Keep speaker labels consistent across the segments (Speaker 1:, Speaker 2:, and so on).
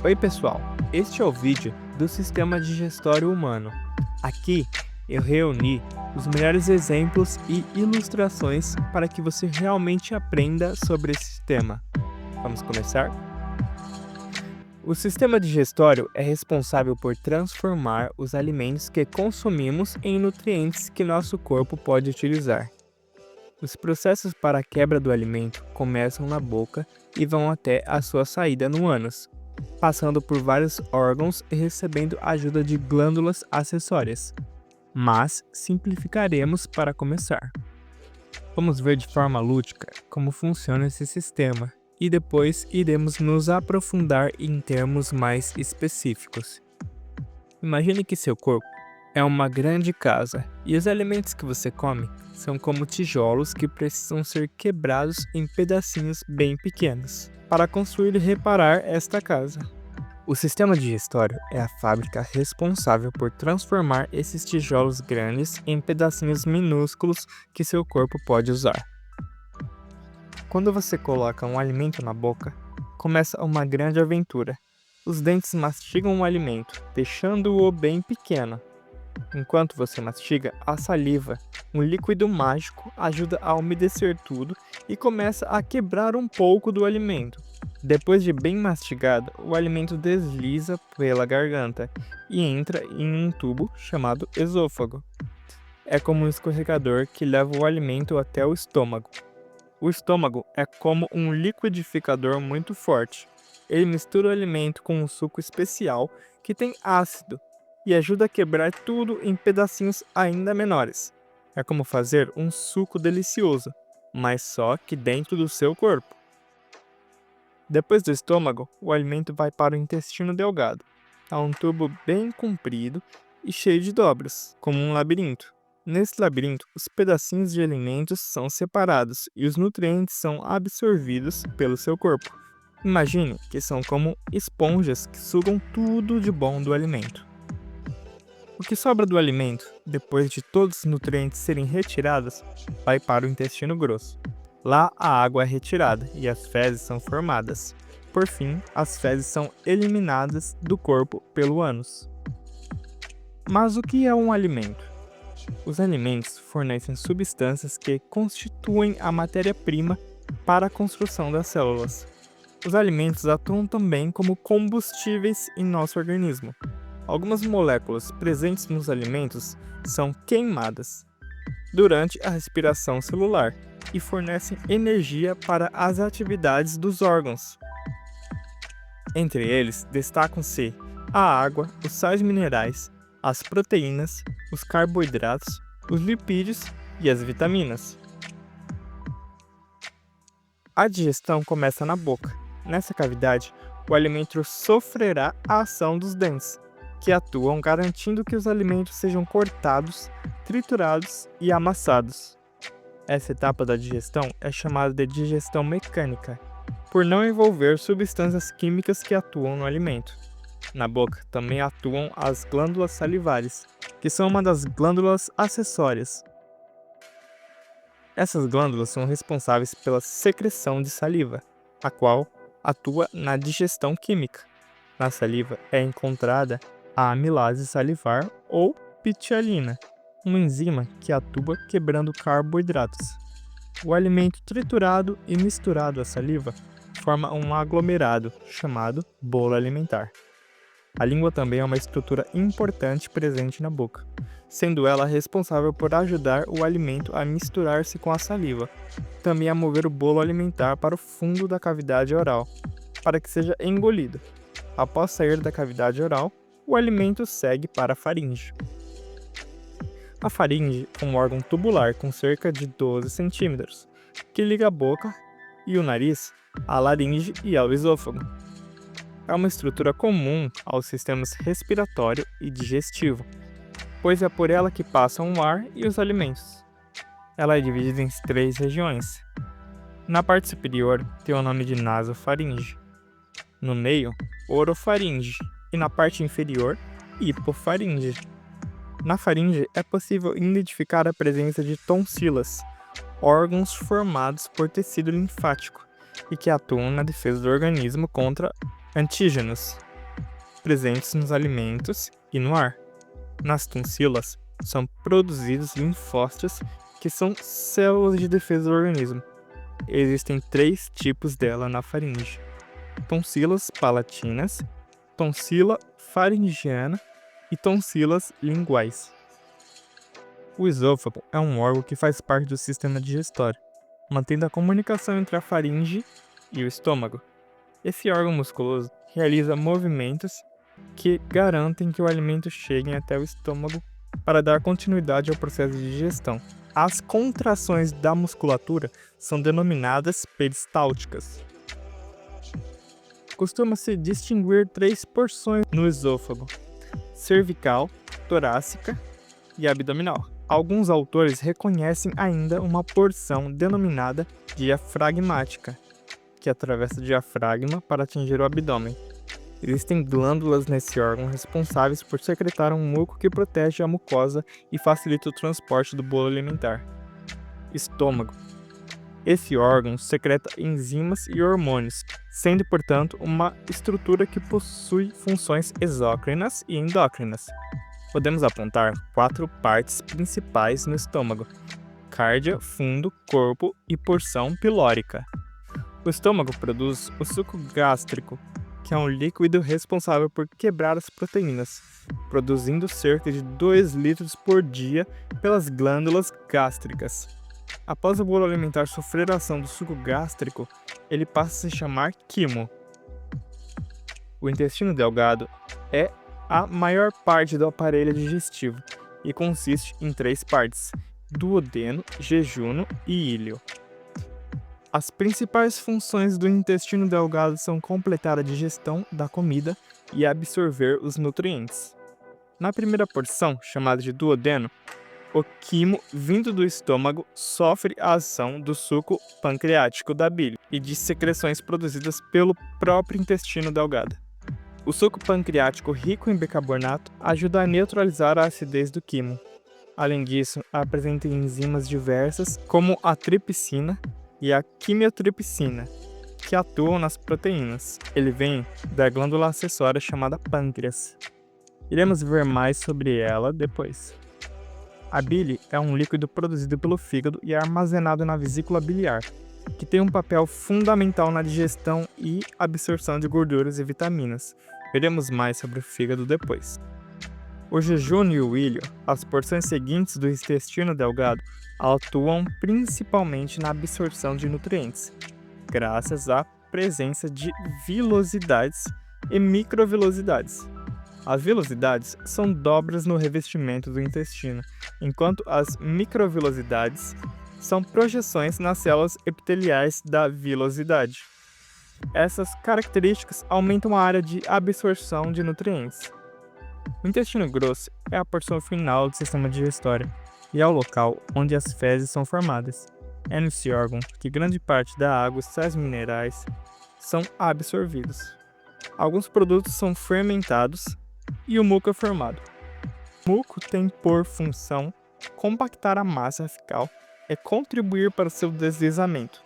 Speaker 1: Oi pessoal, este é o vídeo do sistema digestório humano. Aqui eu reuni os melhores exemplos e ilustrações para que você realmente aprenda sobre esse sistema. Vamos começar? O sistema digestório é responsável por transformar os alimentos que consumimos em nutrientes que nosso corpo pode utilizar. Os processos para a quebra do alimento começam na boca e vão até a sua saída no ânus, passando por vários órgãos e recebendo ajuda de glândulas acessórias. Mas simplificaremos para começar. Vamos ver de forma lúdica como funciona esse sistema e depois iremos nos aprofundar em termos mais específicos. Imagine que seu corpo é uma grande casa e os alimentos que você come são como tijolos que precisam ser quebrados em pedacinhos bem pequenos para construir e reparar esta casa. O sistema digestório é a fábrica responsável por transformar esses tijolos grandes em pedacinhos minúsculos que seu corpo pode usar. Quando você coloca um alimento na boca, começa uma grande aventura. Os dentes mastigam o alimento, deixando-o bem pequeno. Enquanto você mastiga, a saliva, um líquido mágico, ajuda a umedecer tudo e começa a quebrar um pouco do alimento. Depois de bem mastigado, o alimento desliza pela garganta e entra em um tubo chamado esôfago. É como um escorregador que leva o alimento até o estômago. O estômago é como um liquidificador muito forte. Ele mistura o alimento com um suco especial que tem ácido e ajuda a quebrar tudo em pedacinhos ainda menores. É como fazer um suco delicioso, mas só que dentro do seu corpo. Depois do estômago, o alimento vai para o intestino delgado. Há um tubo bem comprido e cheio de dobras, como um labirinto. Nesse labirinto, os pedacinhos de alimentos são separados e os nutrientes são absorvidos pelo seu corpo. Imagine que são como esponjas que sugam tudo de bom do alimento. O que sobra do alimento, depois de todos os nutrientes serem retirados, vai para o intestino grosso. Lá a água é retirada e as fezes são formadas. Por fim, as fezes são eliminadas do corpo pelo ânus. Mas o que é um alimento? Os alimentos fornecem substâncias que constituem a matéria-prima para a construção das células. Os alimentos atuam também como combustíveis em nosso organismo. Algumas moléculas presentes nos alimentos são queimadas durante a respiração celular e fornecem energia para as atividades dos órgãos. Entre eles, destacam-se a água, os sais minerais, as proteínas, os carboidratos, os lipídios e as vitaminas. A digestão começa na boca. Nessa cavidade, o alimento sofrerá a ação dos dentes, que atuam garantindo que os alimentos sejam cortados, triturados e amassados. Essa etapa da digestão é chamada de digestão mecânica, por não envolver substâncias químicas que atuam no alimento. Na boca também atuam as glândulas salivares, que são uma das glândulas acessórias. Essas glândulas são responsáveis pela secreção de saliva, a qual atua na digestão química. Na saliva é encontrada a amilase salivar ou pitialina, uma enzima que atua quebrando carboidratos. O alimento triturado e misturado à saliva forma um aglomerado chamado bolo alimentar. A língua também é uma estrutura importante presente na boca, sendo ela responsável por ajudar o alimento a misturar-se com a saliva, também a mover o bolo alimentar para o fundo da cavidade oral, para que seja engolido. Após sair da cavidade oral, o alimento segue para a faringe. A faringe é um órgão tubular com cerca de 12 centímetros, que liga a boca e o nariz à laringe e ao esôfago. É uma estrutura comum aos sistemas respiratório e digestivo, pois é por ela que passam o ar e os alimentos. Ela é dividida em 3 regiões. Na parte superior tem o nome de nasofaringe, no meio, orofaringe e na parte inferior, hipofaringe. Na faringe é possível identificar a presença de tonsilas, órgãos formados por tecido linfático e que atuam na defesa do organismo contra antígenos. presentes nos alimentos e no ar. Nas tonsilas, são produzidos linfócitos, que são células de defesa do organismo. Existem 3 tipos dela na faringe: tonsilas palatinas, tonsila faringiana e tonsilas linguais. O esôfago é um órgão que faz parte do sistema digestório, mantendo a comunicação entre a faringe e o estômago. Esse órgão musculoso realiza movimentos que garantem que o alimento chegue até o estômago para dar continuidade ao processo de digestão. As contrações da musculatura são denominadas peristálticas. Costuma-se distinguir 3 porções no esôfago: cervical, torácica e abdominal. Alguns autores reconhecem ainda uma porção denominada diafragmática, que atravessa o diafragma para atingir o abdômen. Existem glândulas nesse órgão responsáveis por secretar um muco que protege a mucosa e facilita o transporte do bolo alimentar. Estômago. Esse órgão secreta enzimas e hormônios, sendo, portanto, uma estrutura que possui funções exócrinas e endócrinas. Podemos apontar 4 partes principais no estômago: cárdia, fundo, corpo e porção pilórica. O estômago produz o suco gástrico, que é um líquido responsável por quebrar as proteínas, produzindo cerca de 2 litros por dia pelas glândulas gástricas. Após o bolo alimentar sofrer a ação do suco gástrico, ele passa a se chamar quimo. O intestino delgado é a maior parte do aparelho digestivo e consiste em 3 partes: duodeno, jejuno e íleo. As principais funções do intestino delgado são completar a digestão da comida e absorver os nutrientes. Na primeira porção, chamada de duodeno, o quimo vindo do estômago sofre a ação do suco pancreático da bile e de secreções produzidas pelo próprio intestino delgado. O suco pancreático rico em bicarbonato ajuda a neutralizar a acidez do quimo. Além disso, apresenta enzimas diversas como a tripsina e a quimiotripsina, que atuam nas proteínas. Ele vem da glândula acessória chamada pâncreas. Iremos ver mais sobre ela depois. A bile é um líquido produzido pelo fígado e armazenado na vesícula biliar, que tem um papel fundamental na digestão e absorção de gorduras e vitaminas. Veremos mais sobre o fígado depois. O jejuno e o íleo, as porções seguintes do intestino delgado, atuam principalmente na absorção de nutrientes, graças à presença de vilosidades e microvilosidades. As vilosidades são dobras no revestimento do intestino, enquanto as microvilosidades são projeções nas células epiteliais da vilosidade. Essas características aumentam a área de absorção de nutrientes. O intestino grosso é a porção final do sistema digestório e é o local onde as fezes são formadas. É nesse órgão que grande parte da água e sais minerais são absorvidos. Alguns produtos são fermentados e o muco é formado. O muco tem por função compactar a massa fecal e contribuir para o seu deslizamento.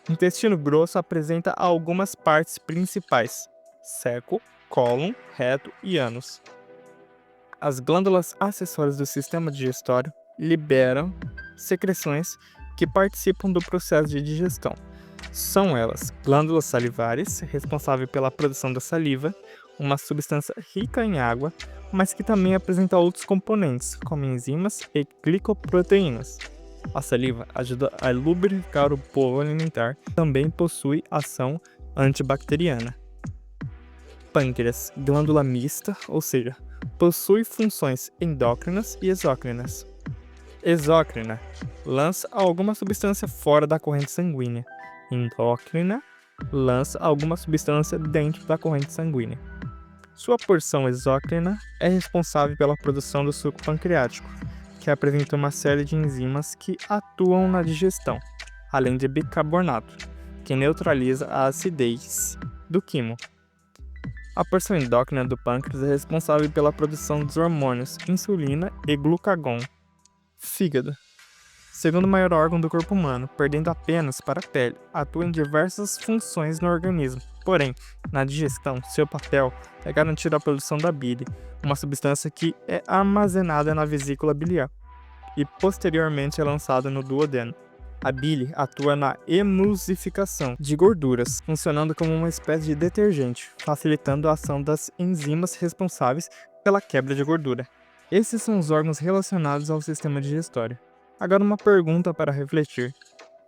Speaker 1: O intestino grosso apresenta algumas partes principais: ceco, cólon, reto e ânus. As glândulas acessórias do sistema digestório liberam secreções que participam do processo de digestão. São elas glândulas salivares, responsável pela produção da saliva, uma substância rica em água, mas que também apresenta outros componentes, como enzimas e glicoproteínas. A saliva ajuda a lubrificar o bolo alimentar, também possui ação antibacteriana. Pâncreas, glândula mista, ou seja, possui funções endócrinas e exócrinas. Exócrina lança alguma substância fora da corrente sanguínea. Endócrina lança alguma substância dentro da corrente sanguínea. Sua porção exócrina é responsável pela produção do suco pancreático, que apresenta uma série de enzimas que atuam na digestão, além de bicarbonato, que neutraliza a acidez do quimo. A porção endócrina do pâncreas é responsável pela produção dos hormônios insulina e glucagon. Fígado. Segundo maior órgão do corpo humano, perdendo apenas para a pele, atua em diversas funções no organismo. Porém, na digestão, seu papel é garantir a produção da bile, uma substância que é armazenada na vesícula biliar e posteriormente é lançada no duodeno. A bile atua na emulsificação de gorduras, funcionando como uma espécie de detergente, facilitando a ação das enzimas responsáveis pela quebra de gordura. Esses são os órgãos relacionados ao sistema digestório. Agora uma pergunta para refletir.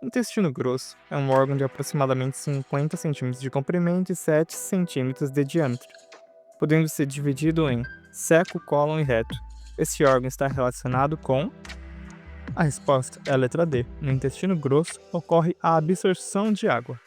Speaker 1: O intestino grosso é um órgão de aproximadamente 50 centímetros de comprimento e 7 centímetros de diâmetro, podendo ser dividido em seco, cólon e reto. Esse órgão está relacionado com... A resposta é a letra D. No intestino grosso ocorre a absorção de água.